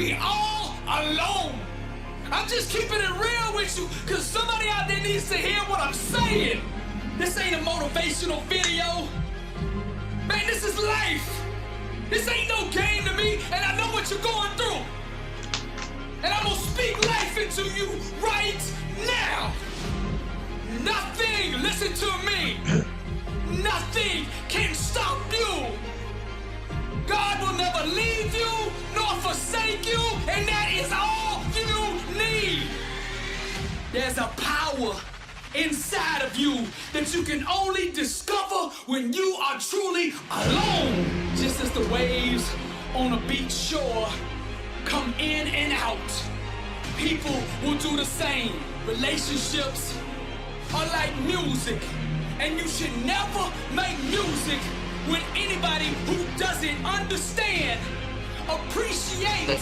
be all alone. I'm just keeping it real with you, because somebody out there needs to hear what I'm saying. This ain't a motivational video. Man, this is life. This ain't no game to me, and I know what you're going through. And I'm gonna speak life into you right now. Nothing, listen to me, nothing can stop you. God will never leave you nor forsake you, and that is all you need. There's a power inside of you that you can only discover when you are truly alone. Just as the waves on a beach shore come in and out, people will do the same. Relationships are like music, and you should never make music with anybody who doesn't understand, appreciate,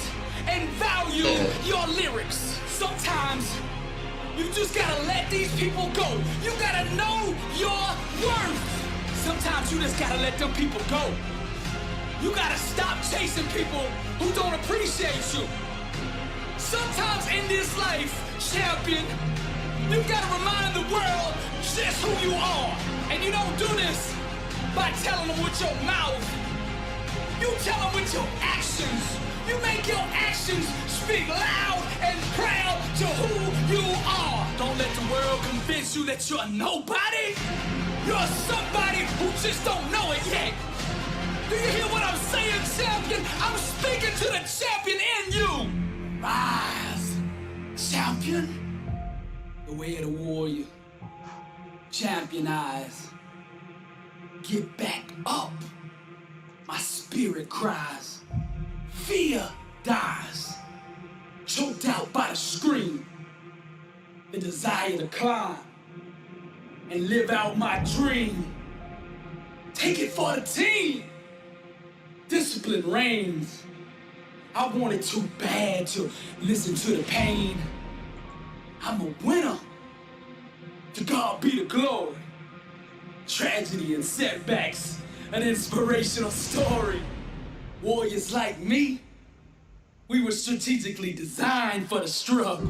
and value your lyrics. Sometimes you just gotta let these people go. You gotta know your worth. Sometimes you just gotta let them people go. You gotta stop chasing people who don't appreciate you. Sometimes in this life, champion, you gotta remind the world just who you are. And you don't do this by telling them with your mouth. You tell them with your actions. You make your actions speak loud and proud to who you are. Don't let the world convince you that you're nobody. You're somebody who just don't know it yet. Do you hear what I'm saying, champion? I'm speaking to the champion in you. Rise, champion. The way of the warrior. Champion eyes. Get back up. My spirit cries. Fear dies. Choked out by the scream. The desire to climb and live out my dream. Take it for the team. Discipline reigns. I want it too bad to listen to the pain. I'm a winner. To God be the glory. Tragedy and setbacks, an inspirational story. Warriors like me, we were strategically designed for the struggle.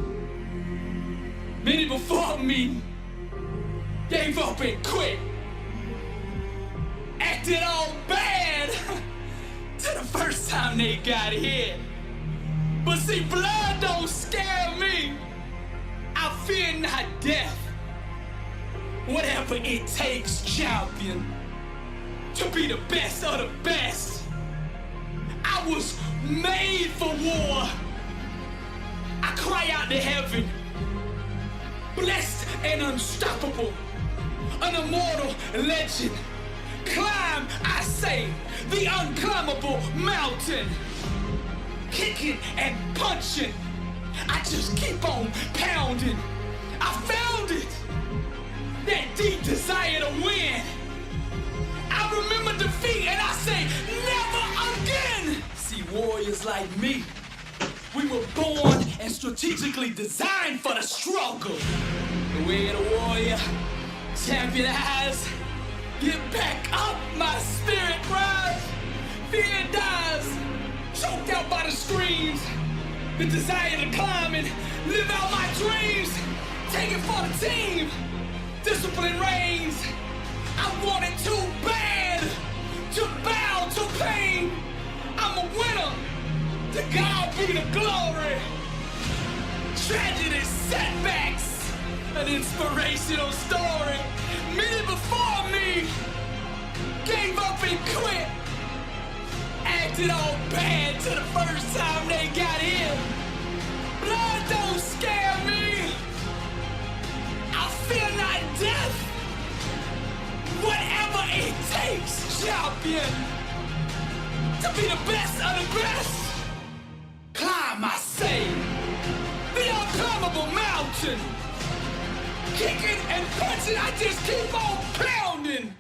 Many before me gave up and quit. Acted all bad to the first time they got hit. But see, blood don't scare me. I fear not death. Whatever it takes, champion, to be the best of the best. I was made for war. I cry out to heaven, blessed and unstoppable, an immortal legend. Climb, I say, the unclimbable mountain. Kicking and punching, I just keep on pounding. I found it. That deep desire to win. I remember defeat and I say, never again. See, warriors like me, we were born and strategically designed for the struggle. The way of the warrior, champion eyes, get back up, my spirit rise. Fear dies, choked out by the screams. The desire to climb and live out my dreams. Take it for the team. Discipline reigns. I want it too bad to bow to pain. I'm a winner. To God be the glory. Tragedy, setbacks, an inspirational story. Many before me gave up and quit. Acted all bad to the first time they got in. Blood don't scare me. I fear not death. Whatever it takes, champion, to be the best of the best. Climb, I say, the unclimbable mountain. Kicking and punching, I just keep on pounding.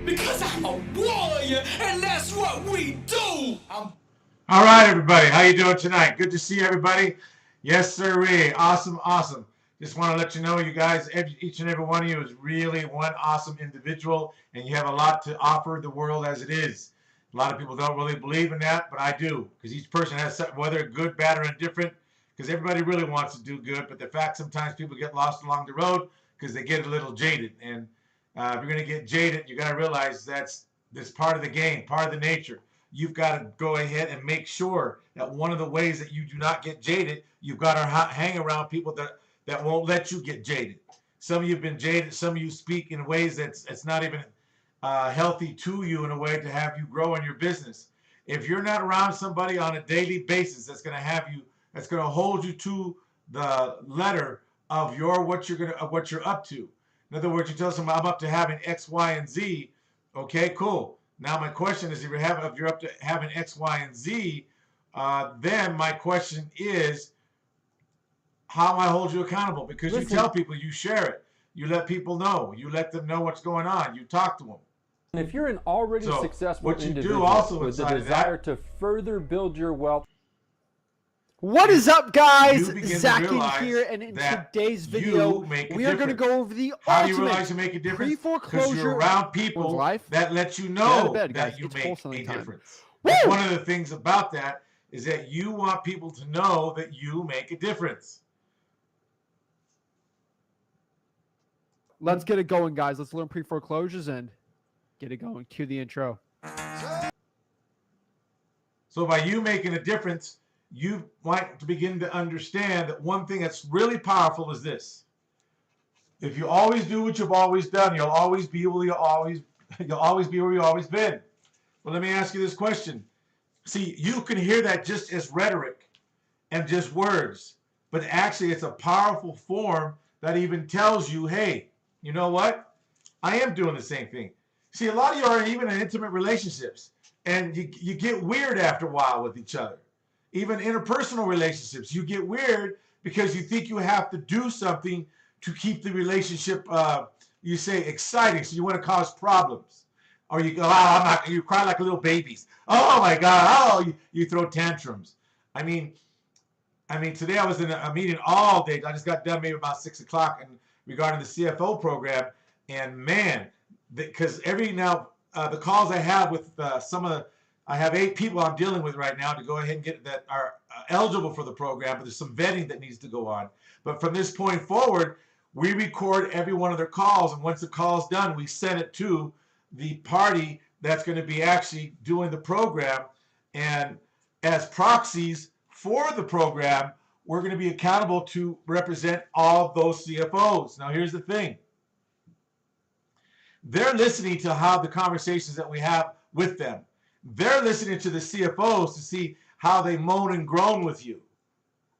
Because I'm a warrior, and that's what we do. All right, everybody. How you doing tonight? Good to see everybody. Yes, sir. Awesome, awesome. Just want to let you know, you guys, each and every one of you is really one awesome individual, and you have a lot to offer the world as it is. A lot of people don't really believe in that, but I do, because each person has something, whether good, bad, or indifferent, because everybody really wants to do good, but the fact sometimes people get lost along the road because they get a little jaded. And if you're going to get jaded, you got to realize that's part of the game, part of the nature. You've got to go ahead and make sure that one of the ways that you do not get jaded, you've got to hang around people that won't let you get jaded. Some of you have been jaded. Some of you speak in ways that's not even healthy to you in a way to have you grow in your business. If you're not around somebody on a daily basis that's going to hold you to the letter of what you're up to. In other words, you tell somebody, I'm up to having X, Y, and Z. Okay, cool. Now my question is, if you're up to having X, Y, and Z, then my question is, how do I hold you accountable? Because you tell people, you share it, you let people know, you let them know what's going on, you talk to them. And if you're an already successful individual with the desire to further build your wealth. What is up, guys? Zach in here, and in today's video, we are going to go over the How do you realize you make a difference? Because you're around people that let you know that you make a difference. One of the things about that is that you want people to know that you make a difference. Let's get it going, guys. Let's learn pre-foreclosures and get it going. Cue the intro. So by you making a difference, you want to begin to understand that one thing that's really powerful is this. If you always do what you've always done, you'll always be where you've always been. Well, let me ask you this question. See, you can hear that just as rhetoric and just words, but actually it's a powerful form that even tells you, hey, you know what? I am doing the same thing. See, a lot of you are even in intimate relationships, and you get weird after a while with each other. Even interpersonal relationships, you get weird because you think you have to do something to keep the relationship, you say, exciting. So you want to cause problems. Or you go, you cry like little babies. Oh my God, you throw tantrums. I mean, today I was in a meeting all day. I just got done maybe about 6 o'clock and regarding the CFO program. And man, because the calls I have with I have 8 people I'm dealing with right now to go ahead and get that are eligible for the program, but there's some vetting that needs to go on. But from this point forward, we record every one of their calls, and once the call's done, we send it to the party that's going to be actually doing the program. And as proxies for the program, we're going to be accountable to represent all of those CFOs. Now, here's the thing. They're listening to how the conversations that we have with them. They're listening to the CFOs to see how they moan and groan with you.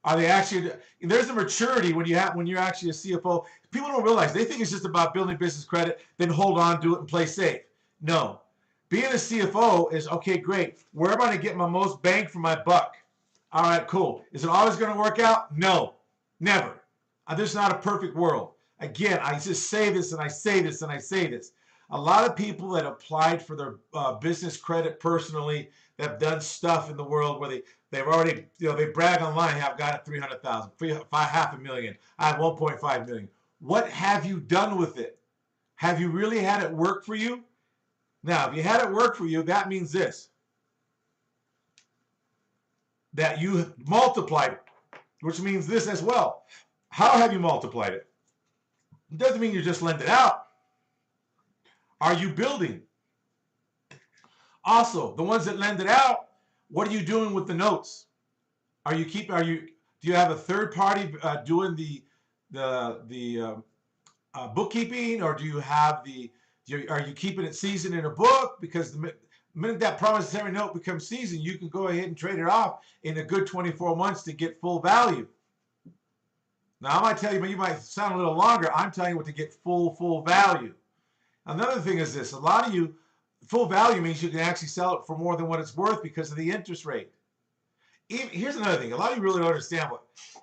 Are they actually? There's a maturity when you're actually a CFO. People don't realize, they think it's just about building business credit, then hold on, do it, and play safe. No, being a CFO is okay. Great. Where am I going to get my most bang for my buck? All right, cool. Is it always going to work out? No, never. This is not a perfect world. Again, I just say this and I say this and I say this. A lot of people that applied for their business credit personally, that have done stuff in the world where they've already, they brag online, hey, I've got it 300,000, $500,000, I have 1.5 million. What have you done with it? Have you really had it work for you? Now, if you had it work for you, that means this, that you multiplied it, which means this as well. How have you multiplied it? It doesn't mean you just lend it out. Are you building? Also, the ones that lend it out, what are you doing with the notes? Do you have a third party doing the bookkeeping, or do you have are you keeping it seasoned in a book? Because the minute that promissory note becomes seasoned, you can go ahead and trade it off in a good 24 months to get full value. Now, I might tell you, but you might sound a little longer. I'm telling you what to get full value. Another thing is this. A lot of you, full value means you can actually sell it for more than what it's worth because of the interest rate. Here's another thing. A lot of you really don't understand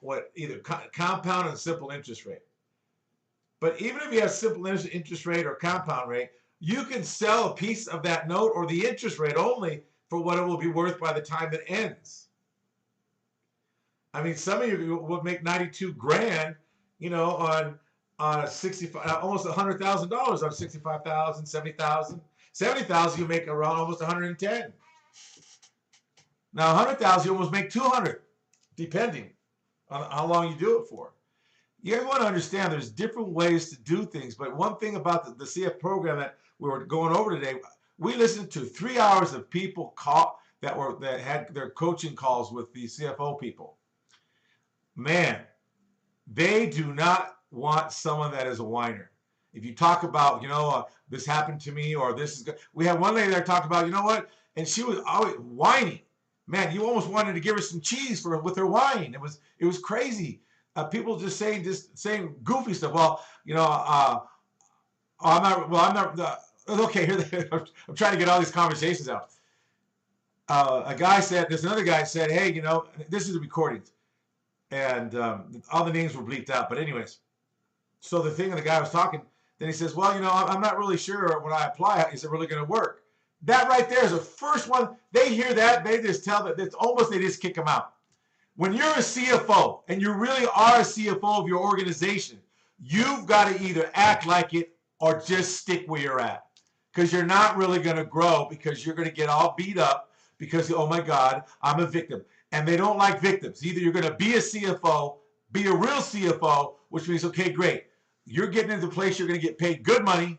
what either compound and simple interest rate. But even if you have simple interest rate or compound rate, you can sell a piece of that note or the interest rate only for what it will be worth by the time it ends. I mean, some of you will make 92 grand, on 65, almost $100,000 on 65,000, 70,000. 70,000, you make around almost 110. Now, 100,000, you almost make 200, depending on how long you do it for. You want to understand there's different ways to do things, but one thing about the CF program that we were going over today, we listened to 3 hours of people that had their coaching calls with the CFO people. Man, they do not want someone that is a whiner. If you talk about, this happened to me, or this is good. We had one lady that talked about, you know what, and she was always whining. Man, you almost wanted to give her some cheese with her whine. It was crazy. People just saying goofy stuff. Well, I'm not. Okay, here I'm trying to get all these conversations out. There's another guy said, hey, this is the recordings, and all the names were bleeped out. But anyways, so the guy was talking. Then he says, well, I'm not really sure when I apply, is it really going to work? That right there is the first one. They hear that, they just tell that it's almost, they just kick them out. When you're a CFO and you really are a CFO of your organization, you've got to either act like it or just stick where you're at, because you're not really going to grow, because you're going to get all beat up because, oh my God, I'm a victim. And they don't like victims. Either you're going to be a CFO, be a real CFO, which means, okay, great. You're getting into the place you're going to get paid good money,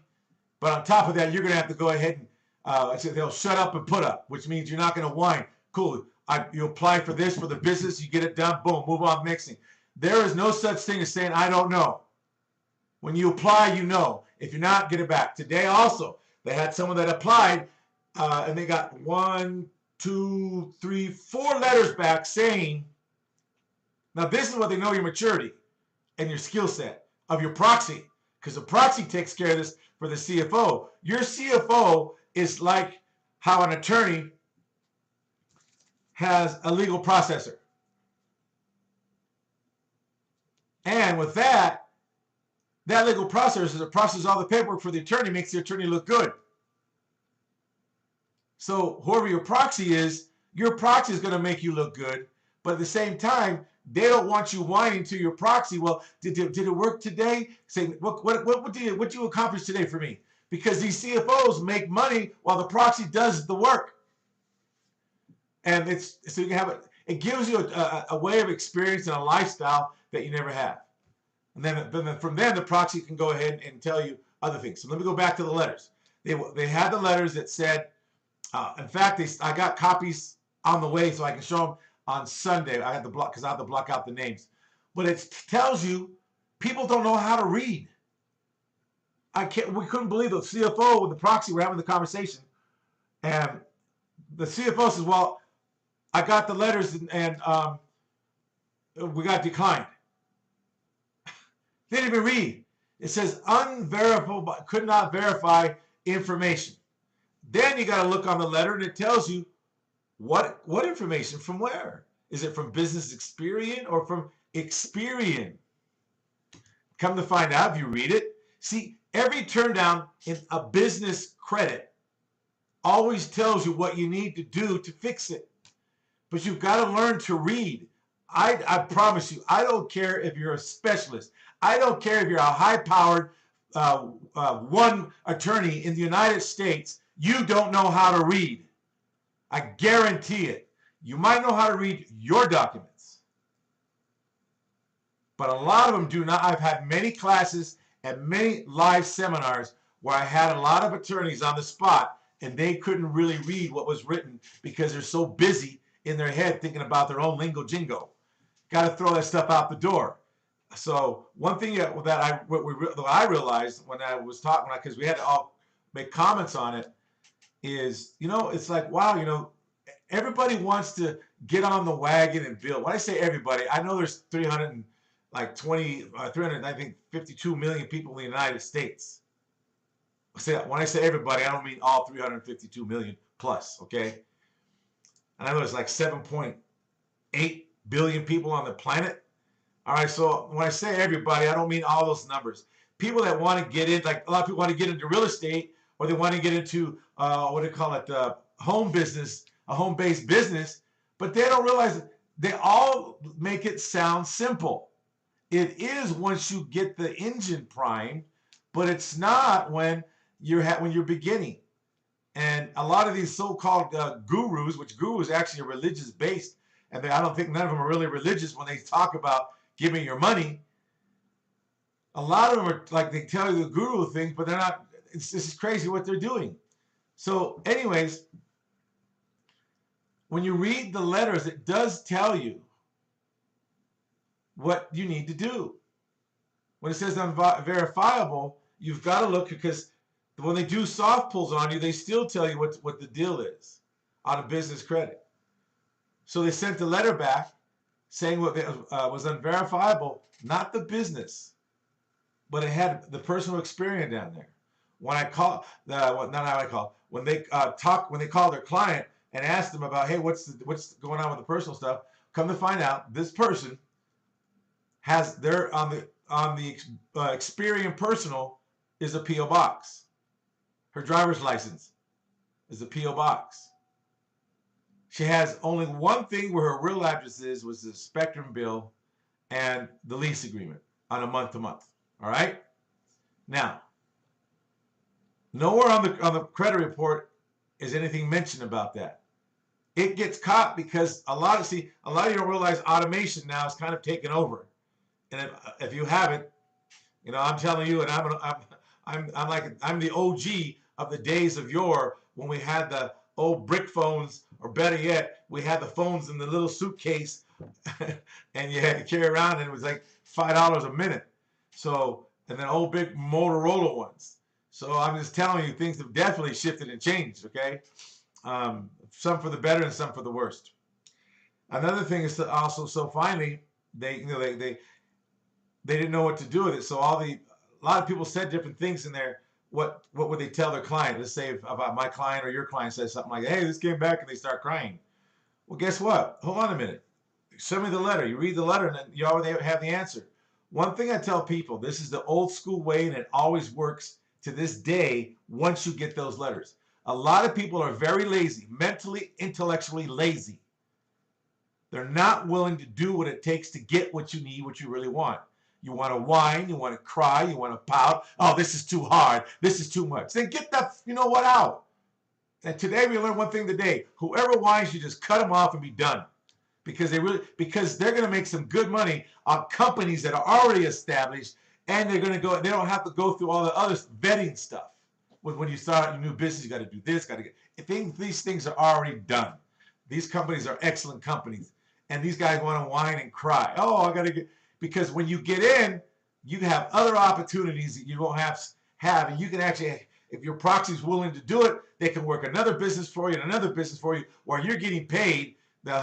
but on top of that, you're going to have to go ahead and they'll shut up and put up, which means you're not going to whine. Cool. You apply for this for the business, you get it done, boom, move on, mixing. There is no such thing as saying, I don't know. When you apply, you know. If you're not, get it back. Today also, they had someone that applied, and they got 1, 2, 3, 4 letters back saying, now this is what they know your maturity and your skill set of your proxy, because the proxy takes care of this for the CFO. Your CFO is like how an attorney has a legal processor. And with that legal processor processes all the paperwork for the attorney, makes the attorney look good. So whoever your proxy is going to make you look good, but at the same time, they don't want you whining to your proxy. Well, did it work today? Saying, what did you accomplish today for me? Because these CFOs make money while the proxy does the work. And so you can have it gives you a way of experience and a lifestyle that you never have. And then from then, the proxy can go ahead and tell you other things. So let me go back to the letters. They had the letters that said, in fact, I got copies on the way so I can show them on Sunday. I had to block, because I have to block out the names. But it tells you people don't know how to read. We couldn't believe the CFO with the proxy were having the conversation. And the CFO says, well, I got the letters and we got declined. They didn't even read. It says unverifiable, could not verify information. Then you got to look on the letter and it tells you what information from where. Is it from Business Experian or from Experian? Come to find out, if you read it, see, every turn down in a business credit always tells you what you need to do to fix it. But you've got to learn to read. I promise you, I don't care if you're a specialist. I don't care if you're a high-powered one attorney in the United States. You don't know how to read. I guarantee it. You might know how to read your documents, but a lot of them do not. I've had many classes and many live seminars where I had a lot of attorneys on the spot and they couldn't really read what was written because they're so busy in their head thinking about their own lingo jingo. Got to throw that stuff out the door. So one thing that I realized when I was talking, because we had to all make comments on it, is, it's like, wow, everybody wants to get on the wagon and build. When I say everybody, I know there's 352 million people in the United States. When I say everybody, I don't mean all 352 million plus, okay? And I know there's like 7.8 billion people on the planet. All right, so when I say everybody, I don't mean all those numbers. People that want to get in, like a lot of people want to get into real estate, or they want to get into, home business, a home-based business, but they don't realize that they all make it sound simple. It is once you get the engine primed, but it's not when you're beginning. And a lot of these so-called gurus, which gurus actually are religious based, and I don't think none of them are really religious when they talk about giving your money. A lot of them are like, they tell you the guru thing, but they're not. This is crazy what they're doing. So anyways, when you read the letters, it does tell you what you need to do. When it says unverifiable, you've got to look, because when they do soft pulls on you, they still tell you what the deal is on a business credit. So they sent a letter back saying what was unverifiable, not the business, but it had the personal experience down there. When I call, when they when they call their client and ask them about, hey, what's going on with the personal stuff, come to find out this person has their on the Experian personal is a P.O. box. Her driver's license is a P.O. box. She has only one thing where her real address was the Spectrum bill and the lease agreement on a month-to-month. All right. Now, nowhere on the credit report is anything mentioned about that. It gets caught because a lot of you don't realize automation now is kind of taken over. And if you haven't, I'm telling you, and I'm the OG of the days of yore when we had the old brick phones, or better yet, we had the phones in the little suitcase, and you had to carry around, and it was like $5 a minute. So, and then old big Motorola ones. So I'm just telling you, things have definitely shifted and changed. Okay, some for the better and some for the worst. Another thing is also, so finally they didn't know what to do with it. So a lot of people said different things in there. What would they tell their client? Let's say about my client or your client says something like, hey, this came back, and they start crying. Well, guess what? Hold on a minute. Send me the letter. You read the letter, and then you already have the answer. One thing I tell people, this is the old school way, and it always works to this day once you get those letters. A lot of people are very lazy, mentally, intellectually lazy. They're not willing to do what it takes to get what you need, what you really want. You want to whine, you want to cry, you want to pout. Oh, this is too hard. This is too much. Then get that, out. And today we learned one thing today. Whoever whines, you just cut them off and be done. Because they're going to make some good money on companies that are already established, and they don't have to go through all the other vetting stuff. When you start your new business, you got to do this, these things are already done. These companies are excellent companies, and these guys want to whine and cry. Oh, I got to get. Because when you get in, you have other opportunities that you don't have, and you can actually, if your proxy is willing to do it, they can work another business for you and another business for you, where you're getting paid the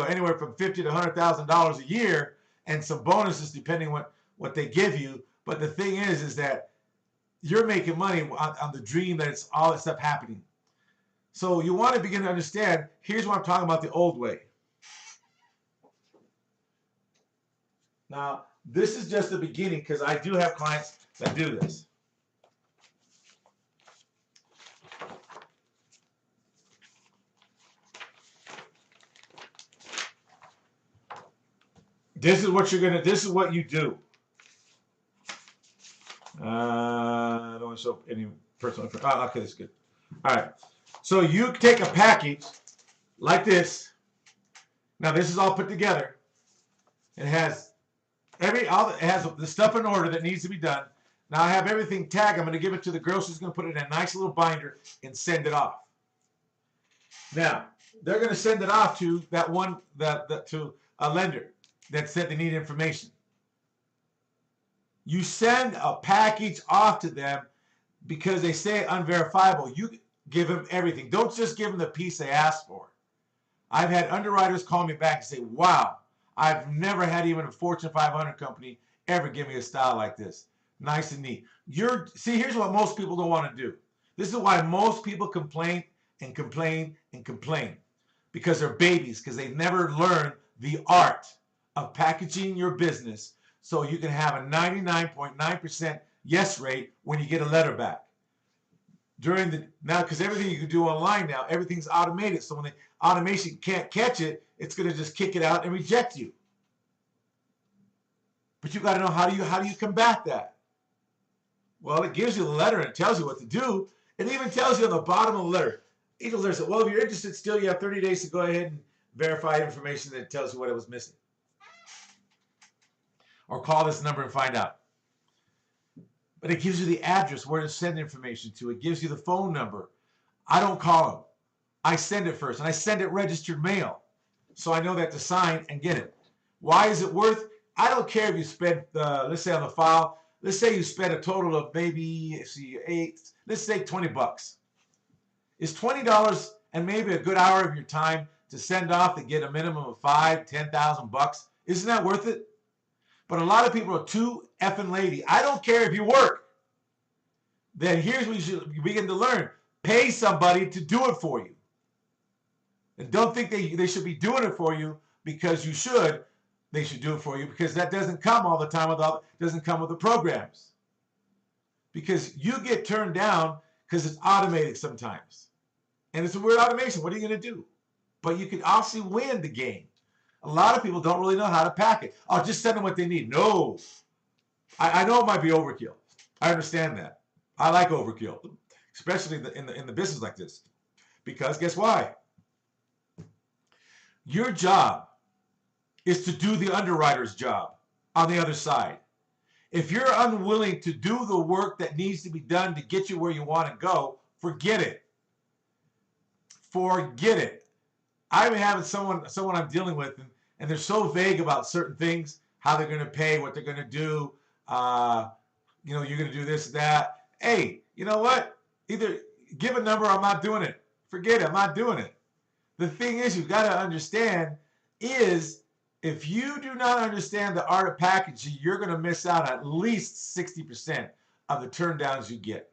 anywhere from $50,000 to $100,000 a year, and some bonuses depending what they give you. But the thing is that you're making money on the dream that it's all that stuff happening. So you want to begin to understand. Here's what I'm talking about: the old way. Now, this is just the beginning, because I do have clients that do this. This is what you do. I don't want to show any personal information. Oh, okay, that's good. All right. So you take a package like this. Now, this is all put together. It has it has the stuff in order that needs to be done. Now I have everything tagged. I'm going to give it to the girl. She's going to put it in a nice little binder and send it off. Now they're going to send it off to to a lender that said they need information. You send a package off to them because they say unverifiable. You give them everything. Don't just give them the piece they asked for. I've had underwriters call me back and say, wow, I've never had even a Fortune 500 company ever give me a style like this. Nice and neat. See, here's what most people don't want to do. This is why most people complain and complain and complain. Because they're babies, because they've never learned the art of packaging your business so you can have a 99.9% yes rate when you get a letter back. Now, because everything you can do online now, everything's automated. So when the automation can't catch it, it's going to just kick it out and reject you. But you got to know how do you combat that? Well, it gives you the letter and it tells you what to do. It even tells you on the bottom of the letter. Each letter says, well, if you're interested still, you have 30 days to go ahead and verify information that tells you what it was missing. Or call this number and find out. But it gives you the address where to send information to. It gives you the phone number. I don't call them. I send it first, and I send it registered mail. So I know that to sign and get it. Why is it worth? I don't care if you spend, let's say on the file, let's say you spend a total of maybe, let's say $20. Is $20 and maybe a good hour of your time to send off to get a minimum of $5,000-10,000? Isn't that worth it? But a lot of people are too effing lazy. I don't care if you work. Then here's what you should begin to learn. Pay somebody to do it for you. And don't think they should be doing it for you because you should. They should do it for you because that doesn't come all the time doesn't come with the programs. Because you get turned down because it's automated sometimes. And it's a weird automation. What are you going to do? But you can also win the game. A lot of people don't really know how to pack it. Oh, just send them what they need. No. I know it might be overkill. I understand that. I like overkill, especially in the business like this. Because guess why? Your job is to do the underwriter's job on the other side. If you're unwilling to do the work that needs to be done to get you where you want to go, forget it. Forget it. I'm having someone I'm dealing with, and they're so vague about certain things, how they're going to pay, what they're going to do. You're going to do this, that. Hey, you know what? Either give a number or I'm not doing it. Forget it. I'm not doing it. The thing is, you've got to understand is if you do not understand the art of packaging, you're going to miss out at least 60% of the turndowns you get.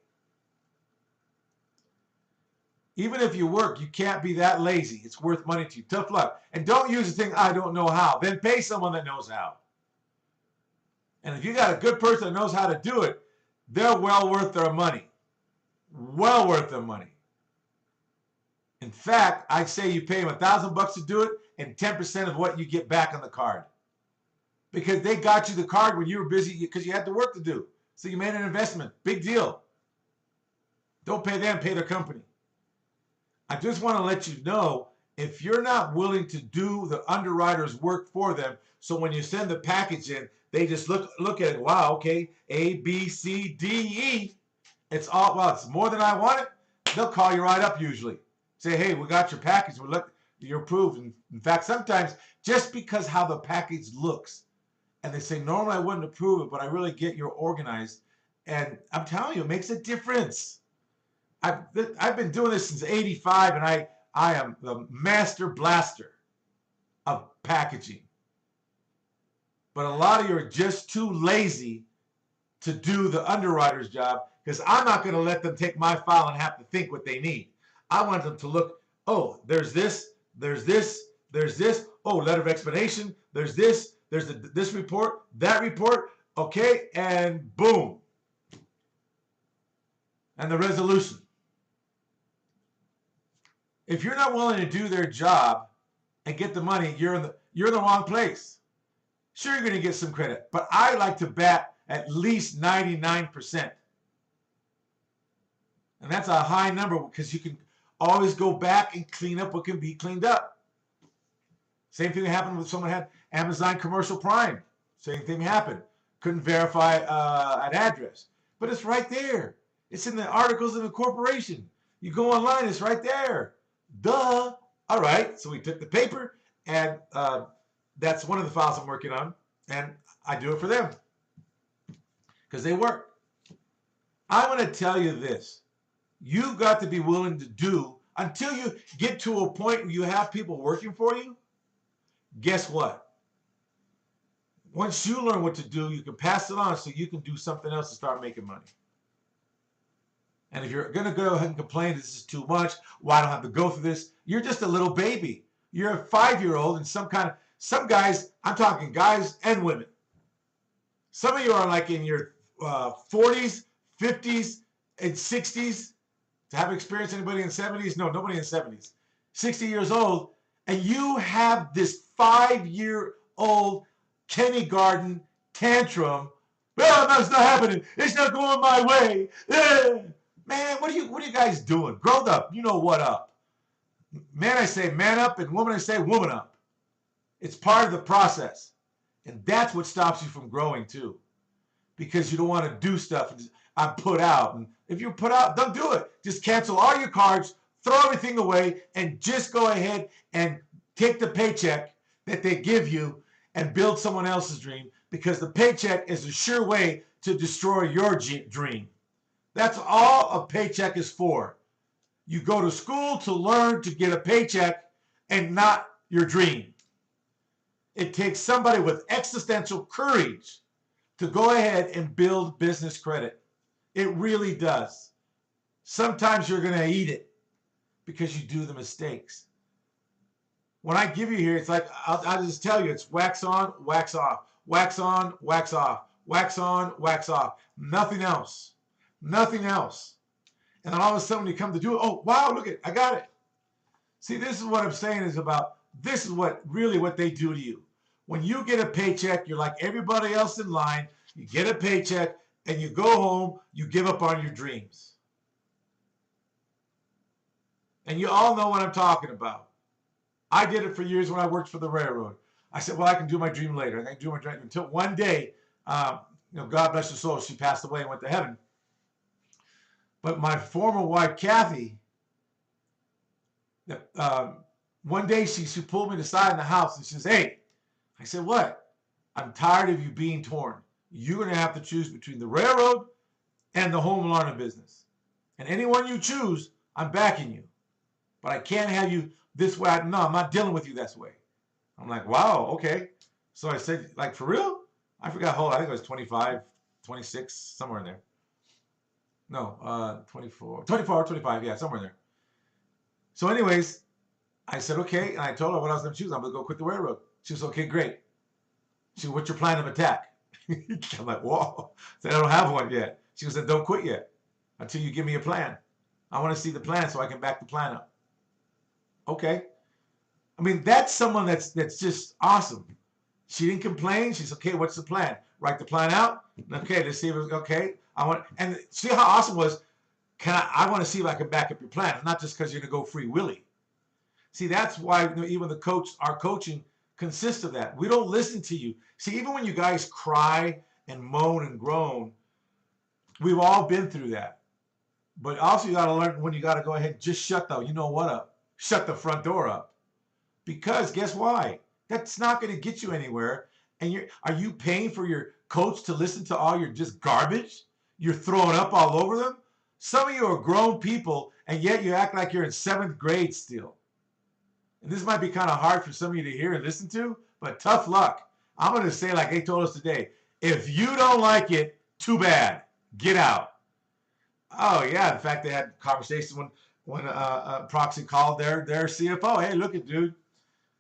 Even if you work, you can't be that lazy. It's worth money to you. Tough luck. And don't use the thing, I don't know how. Then pay someone that knows how. And if you got a good person that knows how to do it, they're well worth their money. Well worth their money. In fact, I'd say you pay them $1,000 to do it and 10% of what you get back on the card. Because they got you the card when you were busy because you had the work to do. So you made an investment. Big deal. Don't pay them, pay their company. I just want to let you know, if you're not willing to do the underwriter's work for them, so when you send the package in, they just look at it, wow, okay, A, B, C, D, E. It's all, well, it's more than I wanted. They'll call you right up usually. Say, hey, we got your package. You're approved. And in fact, sometimes just because how the package looks, and they say, normally I wouldn't approve it, but I really get you're organized. And I'm telling you, it makes a difference. I've been doing this since '85, and I am the master blaster of packaging. But a lot of you are just too lazy to do the underwriter's job because I'm not going to let them take my file and have to think what they need. I want them to look, oh, there's this, there's this, there's this, oh, letter of explanation, there's this, there's this report, that report, okay, and boom. And the resolution. If you're not willing to do their job and get the money, you're in the wrong place. Sure, you're going to get some credit, but I like to bet at least 99%. And that's a high number because you can always go back and clean up what can be cleaned up. Same thing happened with someone who had Amazon Commercial Prime. Same thing happened. Couldn't verify an address. But it's right there. It's in the articles of incorporation. You go online, it's right there. Duh. All right. So we took the paper, and that's one of the files I'm working on, and I do it for them because they work. I want to tell you this. You've got to be willing to do until you get to a point where you have people working for you. Guess what? Once you learn what to do, you can pass it on so you can do something else to start making money. And if you're going to go ahead and complain, this is too much, why don't I have to go through this? You're just a little baby. You're a 5-year-old and some guys, I'm talking guys and women. Some of you are like in your 40s, 50s, and 60s. To have experienced anybody in 70s? No, nobody in 70s. 60 years old, and you have this 5-year-old kindergarten tantrum. Well, that's not happening. It's not going my way. Man, what are you guys doing? Grow up. You know what up. Man, I say man up, and woman, I say woman up. It's part of the process. And that's what stops you from growing too. Because you don't want to do stuff and I'm put out. And if you're put out, don't do it. Just cancel all your cards, throw everything away, and just go ahead and take the paycheck that they give you and build someone else's dream, because the paycheck is a sure way to destroy your dream. That's all a paycheck is for. You go to school to learn to get a paycheck and not your dream. It takes somebody with existential courage to go ahead and build business credit. It really does. Sometimes you're going to eat it because you do the mistakes. When I give you here, it's like, I'll just tell you, it's wax on, wax off, wax on, wax off, wax on, wax off. Nothing else. Nothing else. And then all of a sudden when you come to do it, oh, wow, look at, I got it. See, this is what I'm saying is about, this is what really what they do to you. When you get a paycheck, you're like everybody else in line. You get a paycheck and you go home, you give up on your dreams. And you all know what I'm talking about. I did it for years when I worked for the railroad. I said, well, I can do my dream later. I can do my dream until one day, God bless her soul, she passed away and went to heaven. But my former wife, Kathy, one day she pulled me aside in the house and she says, hey, I said, what? I'm tired of you being torn. You're going to have to choose between the railroad and the home alarming business. And anyone you choose, I'm backing you. But I can't have you this way. No, I'm not dealing with you this way. I'm like, wow, okay. So I said, like, for real? I forgot how old. I think it was 25, 26, somewhere in there. No, 24, 25, yeah, somewhere in there. So anyways, I said, okay. And I told her what I was going to choose. I'm going to go quit the railroad. She was, okay, great. She said, what's your plan of attack? I'm like, whoa. I said, I don't have one yet. She said, don't quit yet until you give me a plan. I want to see the plan so I can back the plan up. Okay. I mean, that's someone that's just awesome. She didn't complain. She's okay. What's the plan? Write the plan out. Okay, let's see if it's okay. And see how awesome it was. I want to see if I can back up your plan. It's not just because you're going to go free willy. See, that's why even our coaching consists of that. We don't listen to you. See, even when you guys cry and moan and groan, we've all been through that. But also you got to learn when you got to go ahead and just shut the, you know what up. Shut the front door up. Because guess why? That's not going to get you anywhere. And are you paying for your coach to listen to all your just garbage? You're throwing up all over them? Some of you are grown people, and yet you act like you're in 7th grade still. And this might be kind of hard for some of you to hear and listen to, but tough luck. I'm going to say like they told us today, if you don't like it, too bad. Get out. Oh, yeah. In fact, they had conversations when Proxy called their CFO. Hey, look at dude,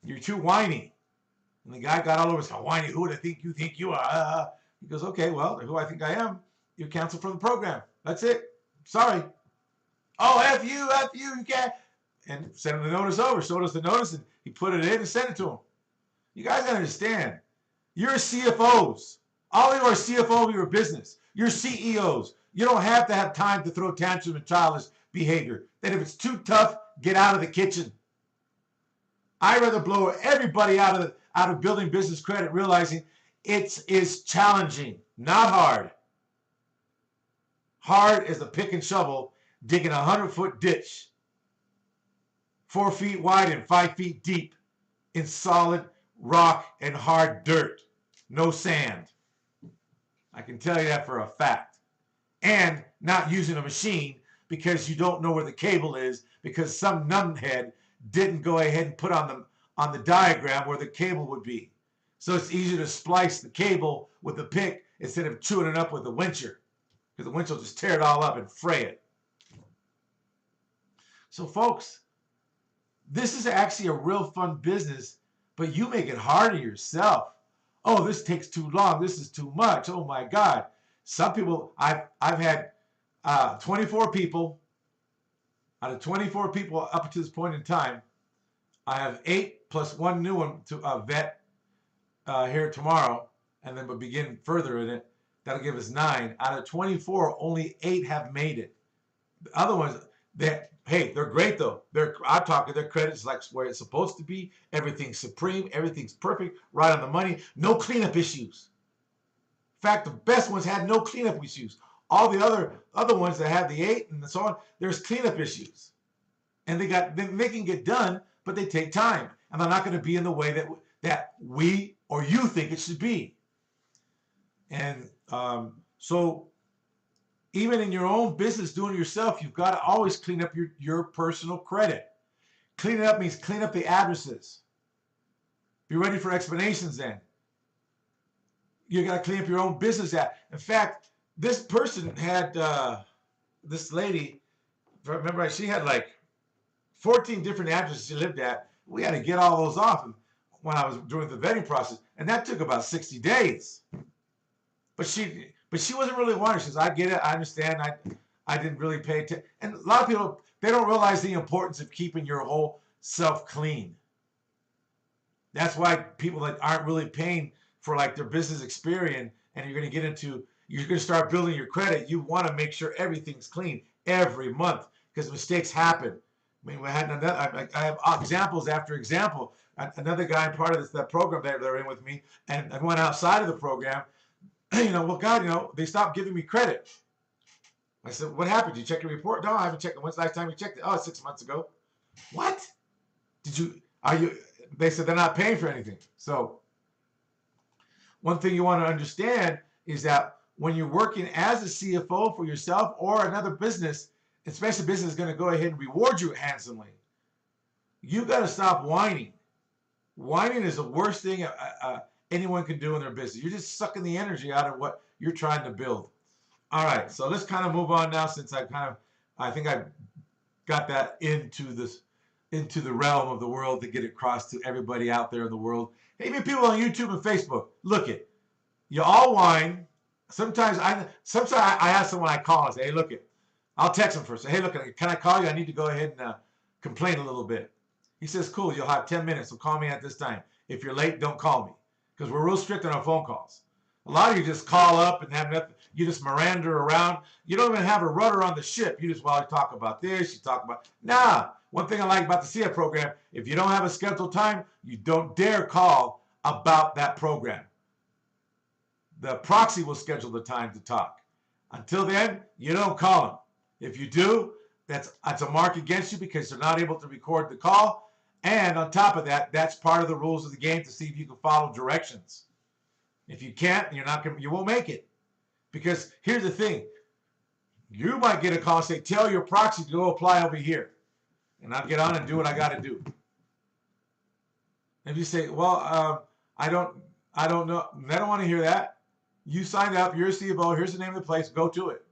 you're too whiny. And the guy got all over, so whiny, who do you think you are? He goes, okay, well, who I think I am, you're canceled from the program. That's it. Sorry. Oh, F you, you can't. And sent him the notice over, showed us the notice, and he put it in and sent it to him. You guys understand. You're CFOs. All of you are CFO of your business. You're CEOs. You don't have to have time to throw tantrums and childish behavior. Then if it's too tough, get out of the kitchen. I'd rather blow everybody out of building business credit, realizing it is challenging, not hard. Hard as a pick and shovel digging a 100-foot ditch, 4 feet wide and 5 feet deep in solid rock and hard dirt. No sand. I can tell you that for a fact. And not using a machine because you don't know where the cable is because some numbhead didn't go ahead and put on the diagram where the cable would be. So it's easier to splice the cable with the pick instead of chewing it up with the wincher, because the winch will just tear it all up and fray it. So folks, this is actually a real fun business, but you make it hard on yourself. Oh, this takes too long. This is too much. Oh my God. Some people, I've had 24 people. Out of 24 people up to this point in time, I have 8 plus 1 new one to vet here tomorrow, and then we'll begin further in it. That'll give us 9. Out of 24, only 8 have made it. The other ones, they're great though. I'm talking their credit's like where it's supposed to be. Everything's supreme. Everything's perfect. Right on the money. No cleanup issues. In fact, the best ones had no cleanup issues. All the other ones that had the 8 and so on, there's cleanup issues, and they can get done, but they take time, and they're not going to be in the way that we or you think it should be. And so, even in your own business, doing it yourself, you've got to always clean up your personal credit. Clean it up means clean up the addresses. Be ready for explanations then. You got to clean up your own business app. In fact, this person had, this lady, if I remember right, she had like 14 different addresses she lived at. We had to get all those off when I was doing the vetting process. And that took about 60 days. But she wasn't really wanting. She says, I get it. I understand. I didn't really pay attention. And a lot of people, they don't realize the importance of keeping your whole self clean. That's why people that aren't really paying for like their business experience, and you're going to start building your credit, you want to make sure everything's clean every month, because mistakes happen. I mean, I have examples after example. Another guy, part of that program that they're in with me, and I went outside of the program. Well, God, they stopped giving me credit. I said, what happened? Did you check your report? No, I haven't checked it. When's the last time you checked it? Oh, 6 months ago. What? They said they're not paying for anything. So one thing you want to understand is that when you're working as a CFO for yourself or another business, especially business is going to go ahead and reward you handsomely, you got to stop whining. Whining is the worst thing anyone can do in their business. You're just sucking the energy out of what you're trying to build. All right, so let's kind of move on now, since I think I got that into the realm of the world to get it across to everybody out there in the world. Even people on YouTube and Facebook, look it. You all whine. Sometimes I ask someone, I call and say, hey, look it. I'll text them first. Say, hey, look, can I call you? I need to go ahead and complain a little bit. He says, cool, you'll have 10 minutes, so call me at this time. If you're late, don't call me, because we're real strict on our phone calls. A lot of you just call up and have nothing. You just Miranda around. You don't even have a rudder on the ship. You just, you talk about this, you talk about... Nah, one thing I like about the CF program, if you don't have a scheduled time, you don't dare call about that program. The proxy will schedule the time to talk. Until then, you don't call them. If you do, that's a mark against you, because they're not able to record the call. And on top of that, that's part of the rules of the game, to see if you can follow directions. If you can't, you won't make it. Because here's the thing. You might get a call and say, tell your proxy to go apply over here. And I'll get on and do what I got to do. If you say, well, I don't know. I don't want to hear that. You signed up. You're a CFO. Here's the name of the place. Go to it.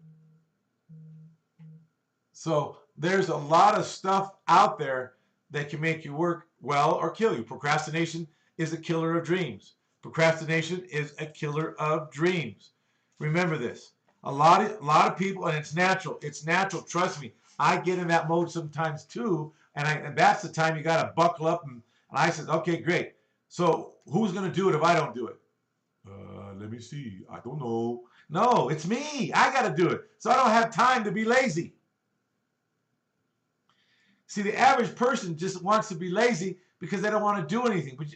So there's a lot of stuff out there that can make you work well or kill you. Procrastination is a killer of dreams. Procrastination is a killer of dreams. Remember this. A lot of people, and it's natural. It's natural. Trust me. I get in that mode sometimes too, and that's the time you got to buckle up. And I said, okay, great. So who's going to do it if I don't do it? Let me see. I don't know. No, it's me. I got to do it. So I don't have time to be lazy. See, the average person just wants to be lazy because they don't want to do anything. But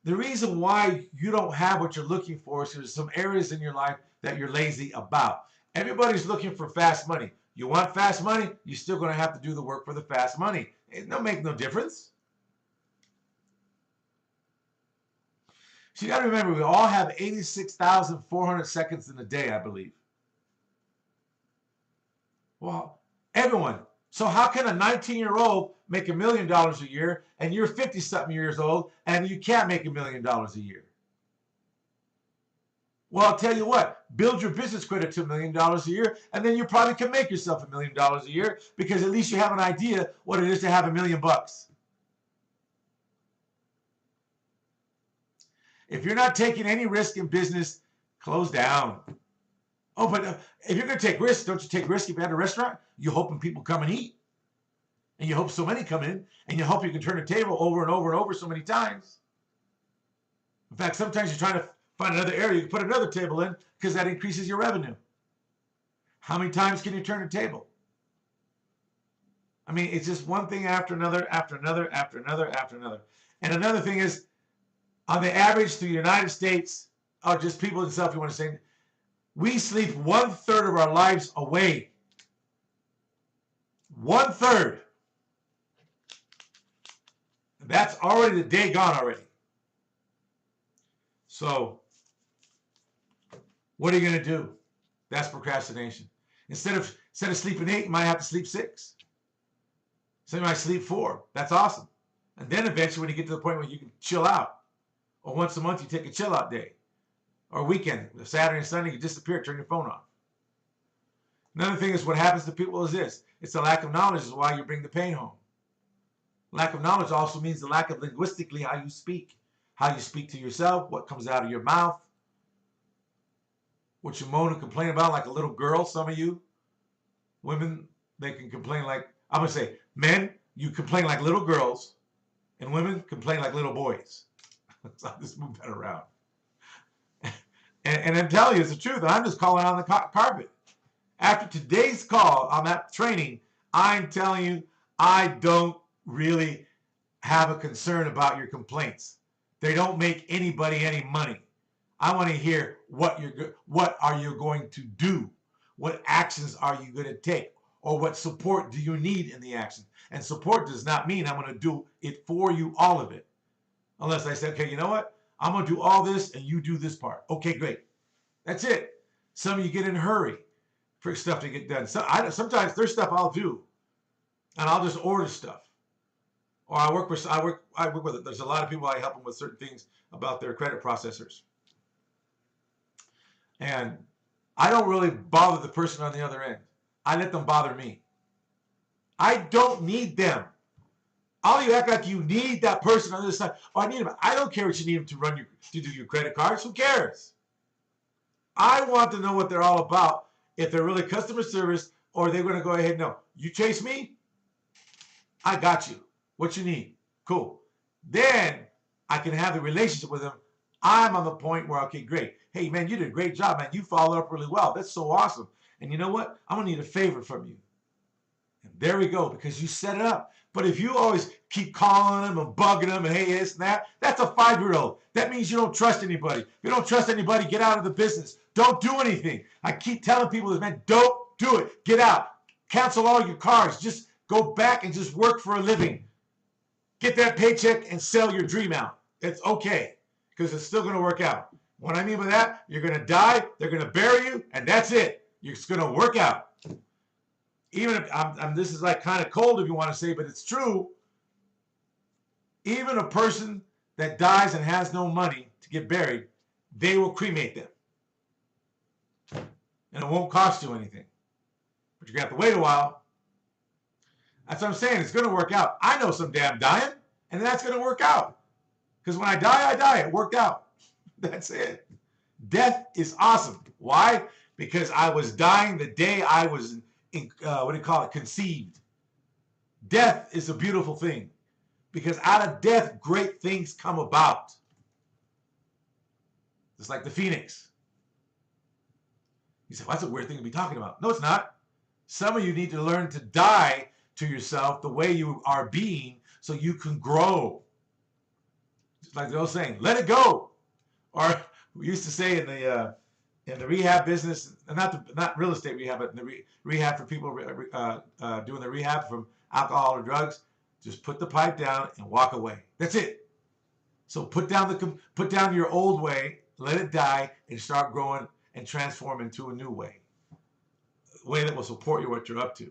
the reason why you don't have what you're looking for is there's some areas in your life that you're lazy about. Everybody's looking for fast money. You want fast money, you're still going to have to do the work for the fast money. It don't make no difference. So you got to remember, we all have 86,400 seconds in a day, I believe. Well, everyone. So how can a 19-year-old make $1 million a year, and you're 50-something years old, and you can't make $1 million a year? Well, I'll tell you what, build your business credit to $1 million a year, and then you probably can make yourself $1 million a year, because at least you have an idea what it is to have $1 million bucks. If you're not taking any risk in business, close down. Oh, but if you're going to take risks, don't you take risks if you're at a restaurant? You're hoping people come and eat. And you hope so many come in, and you hope you can turn a table over and over and over so many times. In fact, sometimes you're trying to find another area, you can put another table in, because that increases your revenue. How many times can you turn a table? I mean, it's just one thing after another, after another, after another, after another. And another thing is, on the average through the United States, or just people itself, you want to say, we sleep 1/3 of our lives away. 1/3. That's already the day gone already. So, what are you going to do? That's procrastination. Instead of sleeping 8, you might have to sleep 6. So you might sleep 4. That's awesome. And then eventually when you get to the point where you can chill out, or once a month you take a chill out day, or a weekend, Saturday and Sunday, you disappear, turn your phone off. Another thing is what happens to people is this. It's the lack of knowledge is why you bring the pain home. Lack of knowledge also means the lack of linguistically how you speak to yourself, what comes out of your mouth, what you moan and complain about like a little girl. Some of you women, they can complain like, I'm going to say, men, you complain like little girls, and women complain like little boys. So I just move that around. And I'm telling you, it's the truth. I'm just calling on the carpet. After today's call on that training, I'm telling you, I don't really have a concern about your complaints. They don't make anybody any money. I want to hear what are you going to do? What actions are you going to take? Or what support do you need in the action? And support does not mean I'm going to do it for you, all of it. Unless I say, okay, you know what? I'm going to do all this and you do this part. Okay, great. That's it. Some of you get in a hurry for stuff to get done. Sometimes there's stuff I'll do, and I'll just order stuff. Or I work with it. There's a lot of people I help them with certain things about their credit processors. And I don't really bother the person on the other end. I let them bother me. I don't need them. All you act like you need that person on the other side. Oh, I need them. I don't care what you need them to do your credit cards. Who cares? I want to know what they're all about. If they're really customer service, or they're going to go ahead and know. You chase me, I got you. What you need. Cool. Then I can have the relationship with them. I'm on the point where, okay, great. Hey, man, you did a great job, man. You followed up really well. That's so awesome. And you know what? I'm going to need a favor from you. And there we go, because you set it up. But if you always keep calling them and bugging them and hey, this and that, that's a 5-year-old. That means you don't trust anybody. If you don't trust anybody, get out of the business. Don't do anything. I keep telling people this, man, don't do it. Get out. Cancel all your cars. Just go back and just work for a living. Get that paycheck and sell your dream out. It's okay, because it's still going to work out. What I mean by that, you're going to die, they're going to bury you, and that's it. It's going to work out. Even if this is like kind of cold if you want to say, but it's true. Even a person that dies and has no money to get buried, they will cremate them. And it won't cost you anything. But you're going to have to wait a while. That's what I'm saying. It's going to work out. I know some damn dying, and that's going to work out. Because when I die, I die. It worked out. That's it. Death is awesome. Why? Because I was dying the day I was, conceived. Death is a beautiful thing. Because out of death, great things come about. Just like the phoenix. You say, well, that's a weird thing to be talking about. No, it's not. Some of you need to learn to die to yourself the way you are being so you can grow. Just like the old saying, let it go. Or we used to say in the rehab business, not real estate rehab, but in the rehab for people doing the rehab from alcohol or drugs, just put the pipe down and walk away. That's it. So put down your old way, let it die, and start growing and transform into a new way. A way that will support you what you're up to.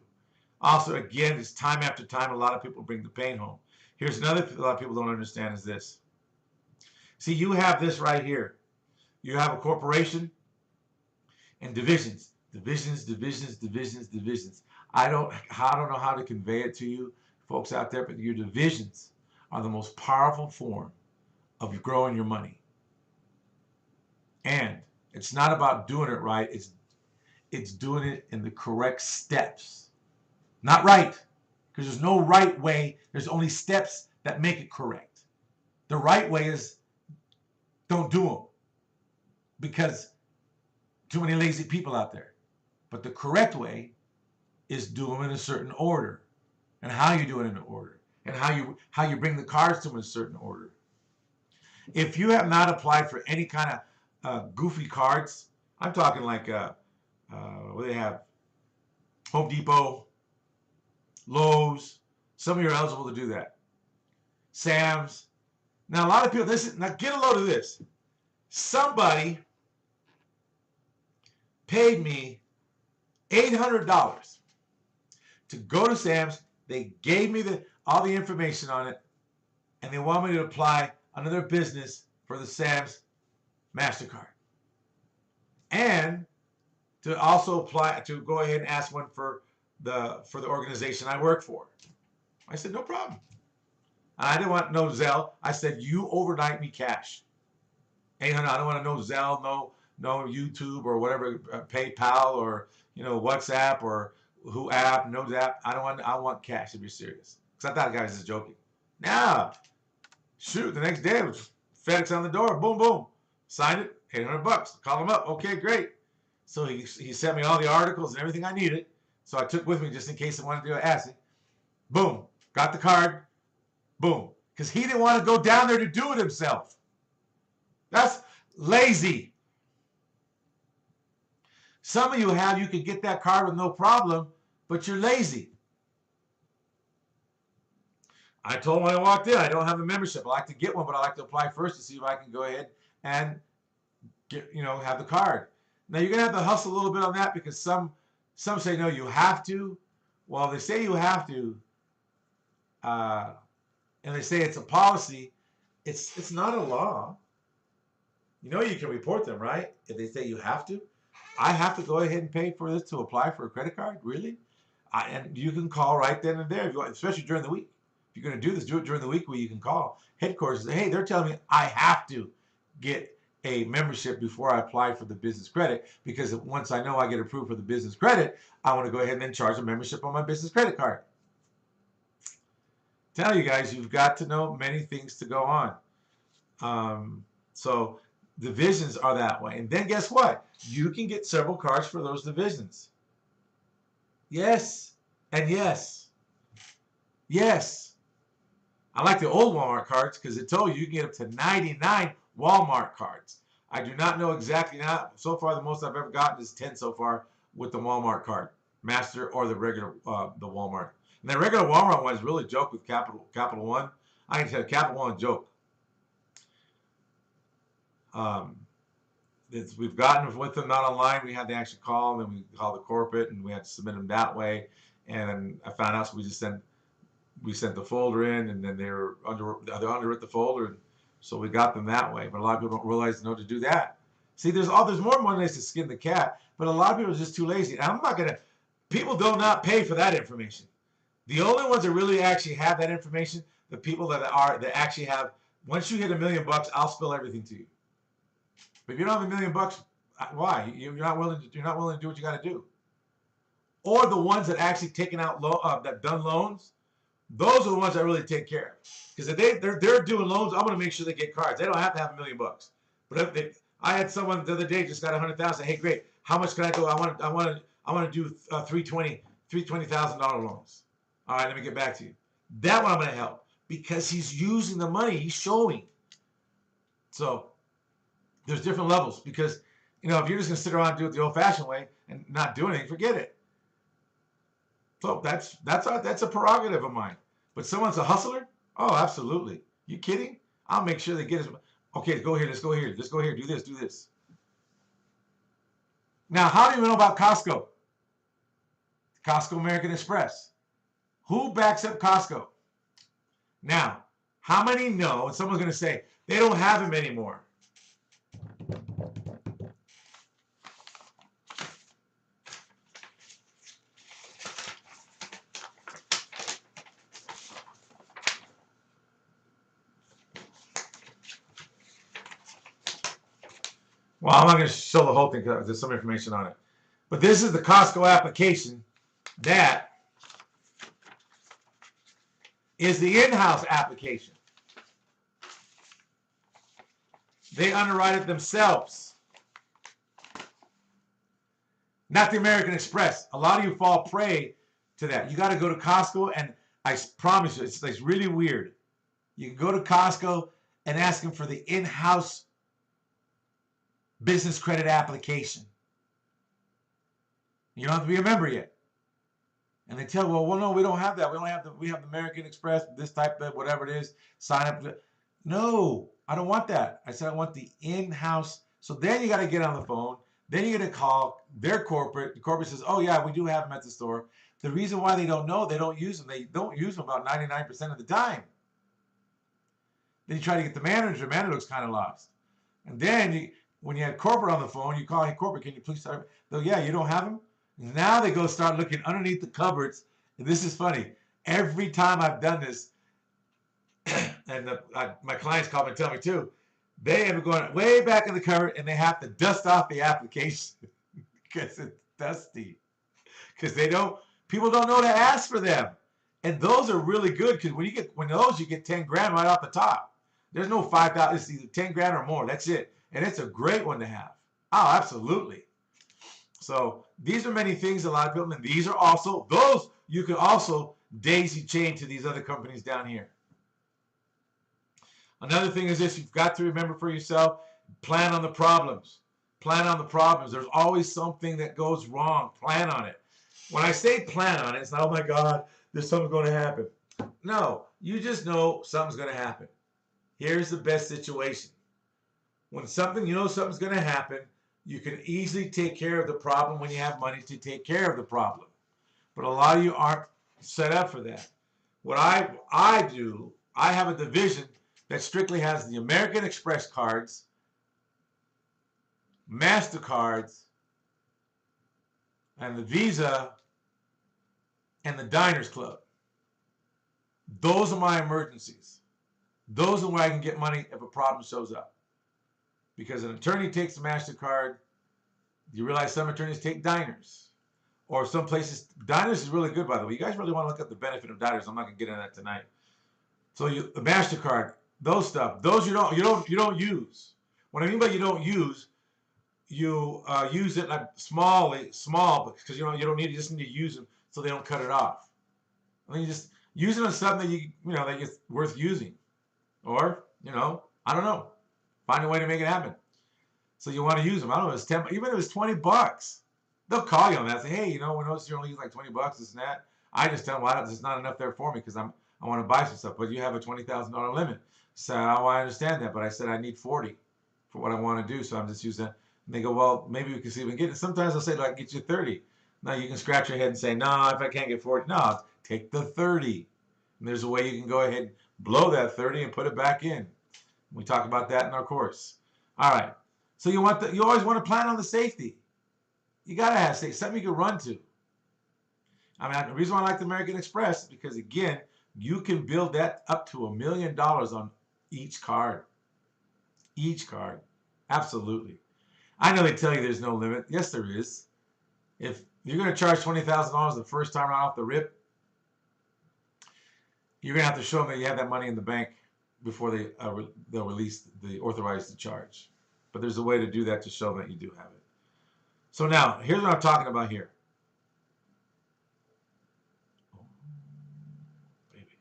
Also, again, it's time after time, a lot of people bring the pain home. Here's another thing a lot of people don't understand is this. See, you have this right here. You have a corporation and divisions. Divisions. I don't know how to convey it to you folks out there, but your divisions are the most powerful form of growing your money. And it's not about doing it right. It's doing it in the correct steps. Not right, because there's no right way. There's only steps that make it correct. The right way is don't do them, because too many lazy people out there. But the correct way is do them in a certain order. and how you do it in order, and how you bring the cards to them in a certain order. If you have not applied for any kind of goofy cards, I'm talking like what do they have? Home Depot, Lowe's. Some of you are eligible to do that. Sam's. Now a lot of people, now get a load of this. Somebody paid me $800 to go to Sam's. They gave me all the information on it, and they want me to apply under their business for the Sam's MasterCard. And to also apply, to go ahead and ask one for the organization I work for. I said, no problem. And I didn't want no Zelle. I said, you overnight me cash. $800. I don't want no Zelle, no YouTube or whatever, PayPal or WhatsApp or who app, no app. I want cash, to be serious. Because I thought the guy was just joking. Now, shoot, the next day it was FedEx on the door, boom, boom. Signed it, $800. Called him up, okay, great. So he sent me all the articles and everything I needed. So I took with me just in case I wanted to do an ASSI. Boom, got the card, boom. Because he didn't want to go down there to do it himself. That's lazy. Some of you can get that card with no problem, but you're lazy. I told him when I walked in, I don't have a membership. I like to get one, but I like to apply first to see if I can go ahead and get, have the card. Now you're gonna have to hustle a little bit on that because some say no, you have to. Well, they say you have to, and they say it's a policy. It's not a law. You can report them, right? If they say you have to. I have to go ahead and pay for this to apply for a credit card? Really? And you can call right then and there, if you want, especially during the week. If you're going to do this, do it during the week where you can call headquarters and say, hey, they're telling me I have to get a membership before I apply for the business credit, because once I know I get approved for the business credit, I want to go ahead and then charge a membership on my business credit card. Tell you guys, you've got to know many things to go on. So divisions are that way. And then guess what? You can get several cards for those divisions. Yes, and yes. Yes. I like the old Walmart cards because it told you can get up to 99 Walmart cards. I do not know exactly now. So far, the most I've ever gotten is 10 so far with the Walmart card, Master or the regular, the Walmart. And the regular Walmart one is really a joke with Capital One. I can tell you, Capital One joke. We've gotten with them not online. We had to actually call them, and we called the corporate, and we had to submit them that way. And I found out, so we sent the folder in, and then they're underwrote the folder, and so we got them that way. But a lot of people don't realize to do that. See, there's more ways to skin the cat, but a lot of people are just too lazy. And people do not pay for that information. The only ones that really actually have that information, the people that actually have, once you hit $1 million, I'll spill everything to you. But if you don't have $1 million, why? You're not willing to do what you got to do. Or the ones that actually taken out that done loans, those are the ones that really take care of. Because if they're doing loans, I'm going to make sure they get cards. They don't have to have $1 million. But I had someone the other day just got $100,000. Hey, great. How much can I do? I want to do $320,000 loans. All right, let me get back to you. That one I'm going to help because he's using the money. He's showing. So there's different levels because, if you're just going to sit around and do it the old-fashioned way and not do anything, forget it. So that's a prerogative of mine. But someone's a hustler? Oh, absolutely. You kidding? I'll make sure they get his. Okay, let's go here, do this. Now, how do you know about Costco? Costco American Express. Who backs up Costco? Now, how many know, and someone's going to say, they don't have them anymore. Well, I'm not going to show the whole thing because there's some information on it. But this is the Costco application that is the in-house application. They underwrite it themselves. Not the American Express. A lot of you fall prey to that. You got to go to Costco, and I promise you, it's really weird. You can go to Costco and ask them for the in-house business credit application. You don't have to be a member yet. And they tell, well, no, we don't have that. We have the American Express, this type of whatever it is, sign up. No, I don't want that. I said I want the in-house. So then you got to get on the phone. Then you got to call their corporate. The corporate says, oh, yeah, we do have them at the store. The reason why they don't know, they don't use them. They don't use them about 99% of the time. Then you try to get the manager. The manager looks kind of lost. And then when you have corporate on the phone, you call, hey, corporate, can you please start? They'll, yeah, you don't have them? Now they go start looking underneath the cupboards. And this is funny. Every time I've done this, and my clients call me and tell me too, they have been going way back in the cupboard and they have to dust off the application because it's dusty. Because people don't know to ask for them. And those are really good because when those you get 10 grand right off the top. There's no 5,000, it's either 10 grand or more. That's it. And it's a great one to have. Oh, absolutely. So these are many things a lot of people, and these are also, those you can also daisy chain to these other companies down here. Another thing is this, you've got to remember for yourself, plan on the problems. Plan on the problems. There's always something that goes wrong. Plan on it. When I say plan on it, it's not, oh my God, there's something going to happen. No, you just know something's going to happen. Here's the best situation. When you know something's going to happen, you can easily take care of the problem when you have money to take care of the problem. But a lot of you aren't set up for that. What I do, I have a division that strictly has the American Express cards, MasterCards, and the Visa, and the Diners Club. Those are my emergencies. Those are where I can get money if a problem shows up. Because an attorney takes the MasterCard, you realize some attorneys take Diners. Or some places, Diners is really good, by the way. You guys really want to look at the benefit of Diners. I'm not going to get into that tonight. So the MasterCard, those stuff, those you don't use. What I mean by you don't use, you use it like small, because you don't need it. You just need to use them so they don't cut it off. I mean, you just use it on something that that is worth using, or I don't know, find a way to make it happen. So you want to use them. I don't know. It's 10, even if it's $20, they'll call you on that. Say, hey, we noticed you only use like $20, this and that. I just tell them, well, there's not enough there for me because I want to buy some stuff. But you have a $20,000 limit. So I understand that, but I said I need 40 for what I want to do. So I'm just using that. And they go, well, maybe we can see if we can get it. Sometimes I'll say, like, get you 30. Now you can scratch your head and say, no, if I can't get 40, no, take the 30. And there's a way you can go ahead and blow that 30 and put it back in. We talk about that in our course. All right. So you always want to plan on the safety. You got to have safety, something you can run to. I mean, the reason why I like the American Express is because, again, you can build that up to $1 million on each card. Each card. Absolutely. I know they tell you there's no limit. Yes, there is. If you're going to charge $20,000 the first time right off the rip, you're going to have to show them that you have that money in the bank before they'll authorize the charge. But there's a way to do that to show them that you do have it. So now, here's what I'm talking about here. Oh, baby.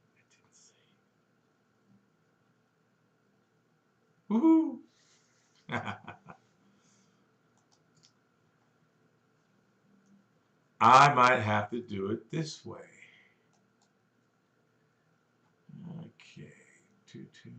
I didn't see. Woohoo! I might have to do it this way. Okay, 2, 2.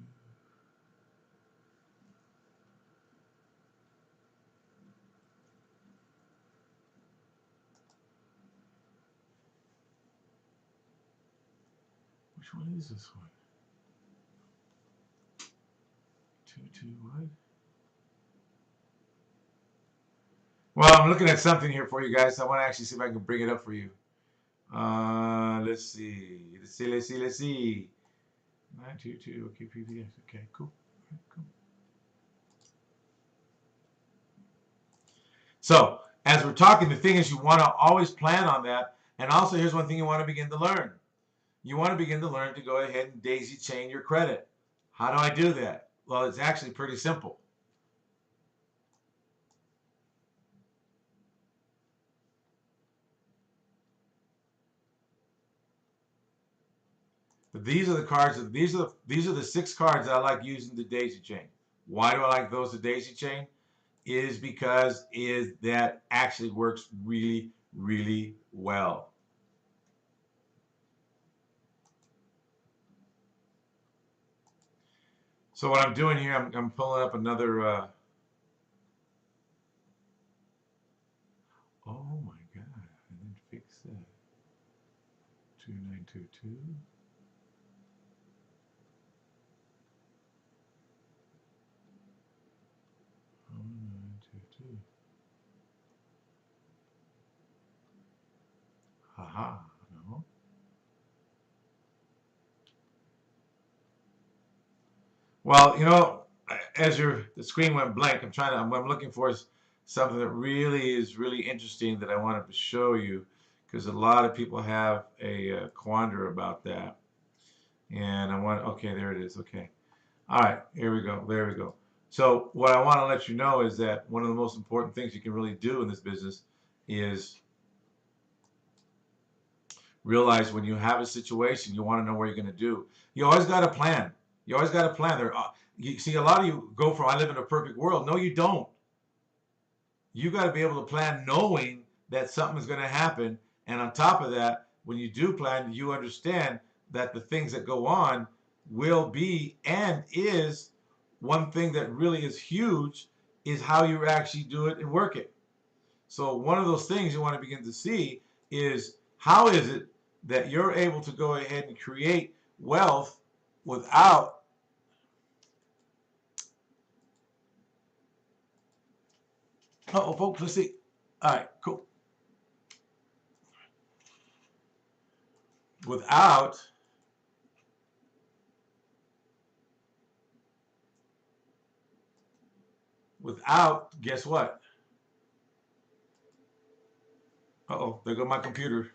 Which one is this one? 2, 2, what? Well, I'm looking at something here for you guys. I want to actually see if I can bring it up for you. Let's see. 922. Okay, PVS. Okay, cool. Cool. So, as we're talking, the thing is you want to always plan on that. And also, here's one thing you want to begin to learn. You want to begin to learn to go ahead and daisy chain your credit. How do I do that? Well, it's actually pretty simple. But these are the cards. These are the 6 cards that I like using the daisy chain. Why do I like those the daisy chain? Is because that actually works really, really well. So what I'm doing here, I'm pulling up another. Oh my God! I didn't fix that. 2922. Haha. No. Well, as the screen went blank, I'm looking for something that really is really interesting that I wanted to show you, because a lot of people have a quandary about that. And okay, there it is. Okay. All right, here we go. There we go. So what I want to let you know is that one of the most important things you can really do in this business is realize when you have a situation, you want to know what you're going to do. You always got a plan. You always got a plan. You see, a lot of you go from, I live in a perfect world. No, you don't. You got to be able to plan knowing that something is going to happen. And on top of that, when you do plan, you understand that the things that go on will be and is one thing that really is huge is how you actually do it and work it. So one of those things you want to begin to see is how is it that you're able to go ahead and create wealth without folks, let's see. All right, cool. Without guess what? Uh-oh, there go my computer.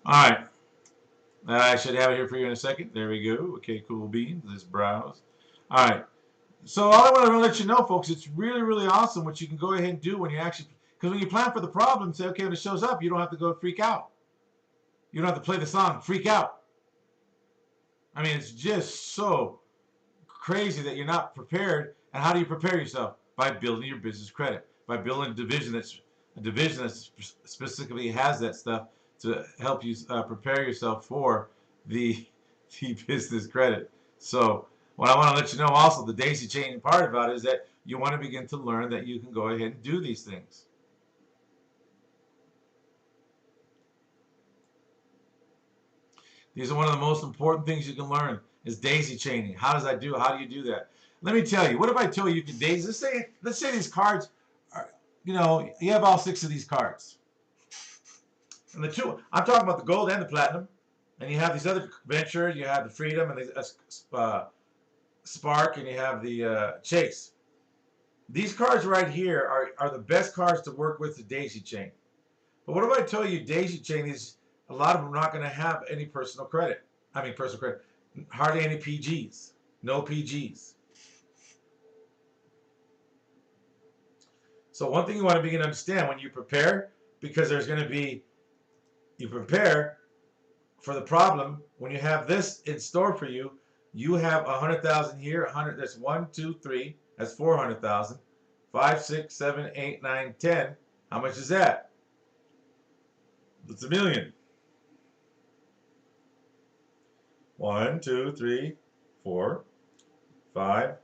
All right. I should have it here for you in a second. There we go. Okay, cool beans. Let's browse. All right. So all I want to let you know, folks, it's really, really awesome what you can go ahead and do when you actually, because when you plan for the problem, say, okay, when it shows up, you don't have to go freak out. You don't have to play the song, freak out. I mean, it's just so crazy that you're not prepared. And how do you prepare yourself? By building your business credit, by building a division that specifically has that stuff to help you prepare yourself for the business credit. So what I want to let you know also, the daisy chain part about it is that you want to begin to learn that you can go ahead and do these things. These are one of the most important things you can learn is daisy chaining. How do you do that? Let me tell you, what if I tell you can daisy, let's say these cards are, you have all 6 of these cards. And I'm talking about the gold and the platinum. And you have these other ventures, you have the freedom and the spark, and you have the chase. These cards right here are the best cards to work with the daisy chain. But what if I tell you daisy chain is a lot of them are not going to have any personal credit. Hardly any PGs. No PGs. So one thing you want to begin to understand when you prepare, because there's going to be, you prepare for the problem. When you have this in store for you, you have 100,000 here, 100. That's 1, 2, 3. That's 400,000. 5, 6, 7, 8, 9, 10. How much is that? It's $1 million. 1, 2, 3, 4, 5,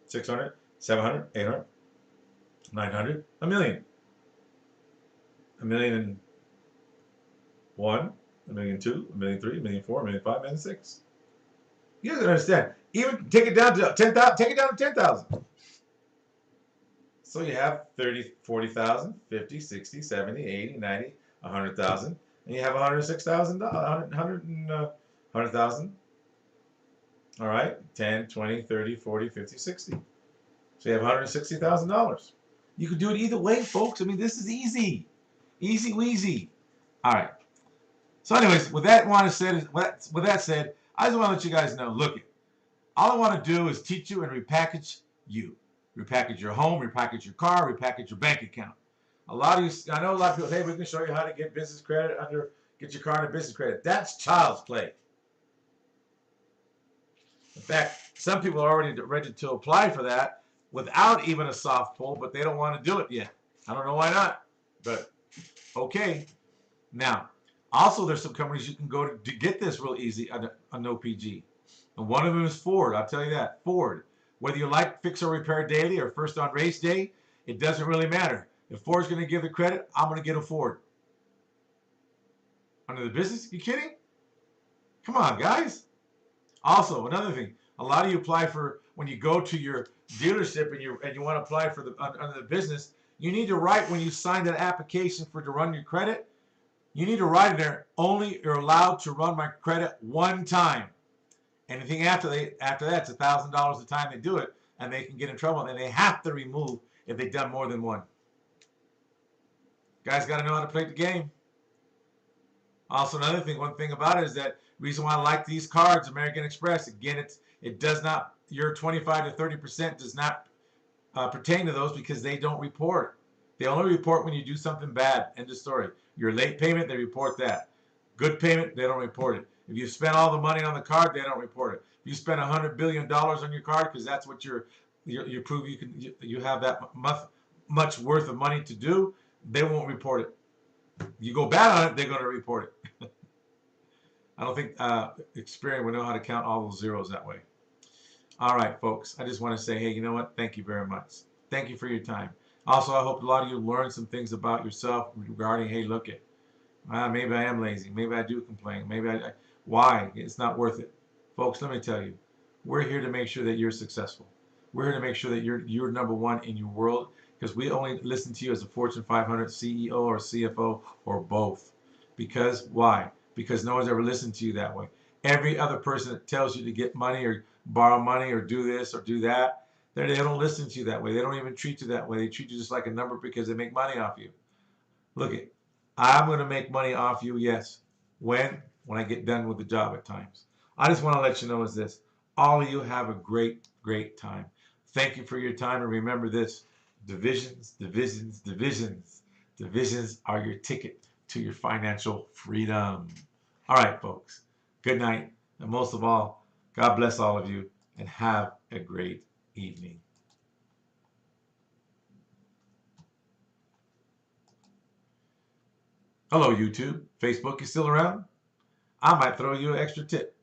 600, 700, 800, 900, $1 million. $1 million and 1, $1 million 2, $1 million 3, $1 million 4, $1 million 5, $1 million 6. You guys understand? Even take it down to 10,000. Take it down to 10,000. So you have 30, 40,000, 50, 60, 70, 80, 90, 100,000, and you have 106,000, 100,000. All right, 10, 20, 30, 40, 50, 60. So you have $160,000. You can do it either way, folks. I mean, this is easy. Easy weezy. All right. So anyways, with that said, I just want to let you guys know, look, all I want to do is teach you and repackage you. Repackage your home, repackage your car, repackage your bank account. I know a lot of people, hey, we can show you how to get business credit get your car into business credit. That's child's play. In fact, some people are already ready to apply for that without even a soft pull, but they don't want to do it yet. I don't know why not, but okay. Now, also there's some companies you can go to get this real easy on OPG. And one of them is Ford. I'll tell you that. Ford. Whether you like fix or repair daily or first on race day, it doesn't really matter. If Ford's going to give the credit, I'm going to get a Ford. Under the business? You kidding? Come on, guys. Also, another thing. A lot of you apply for, when you go to your dealership and you want to apply for under the business, you need to write when you sign that application to run your credit, you need to write in there, only you're allowed to run my credit one time. Anything after that, it's $1,000 a time they do it, and they can get in trouble, and they have to remove if they've done more than one. Guys got to know how to play the game. Also, another thing, one thing about it is that reason why I like these cards, American Express, again, it does not, your 25 to 30% does not pertain to those because they don't report. They only report when you do something bad. End of story. Your late payment, they report that. Good payment, they don't report it. If you spend all the money on the card, they don't report it. If you spend $100 billion on your card because that's what you prove you have that much worth of money to do, they won't report it. You go bad on it, they're going to report it. I don't think Experian would know how to count all those zeros that way. All right, folks. I just want to say, hey, you know what? Thank you very much. Thank you for your time. Also, I hope a lot of you learned some things about yourself regarding, hey, look it. Maybe I am lazy. Maybe I do complain. Why? It's not worth it. Folks, let me tell you, we're here to make sure that you're successful. We're here to make sure that you're number one in your world, because we only listen to you as a Fortune 500 CEO or CFO or both. Because why? Because no one's ever listened to you that way. Every other person that tells you to get money or borrow money or do this or do that, they don't listen to you that way. They don't even treat you that way. They treat you just like a number because they make money off you. Look it. I'm going to make money off you, yes. When I get done with the job at times. I just want to let you know is this. All of you have a great, great time. Thank you for your time. And remember this. Divisions, divisions, divisions. Divisions are your ticket to your financial freedom. All right, folks. Good night. And most of all, God bless all of you and have a great evening. Hello, YouTube. Facebook, you still around? I might throw you an extra tip.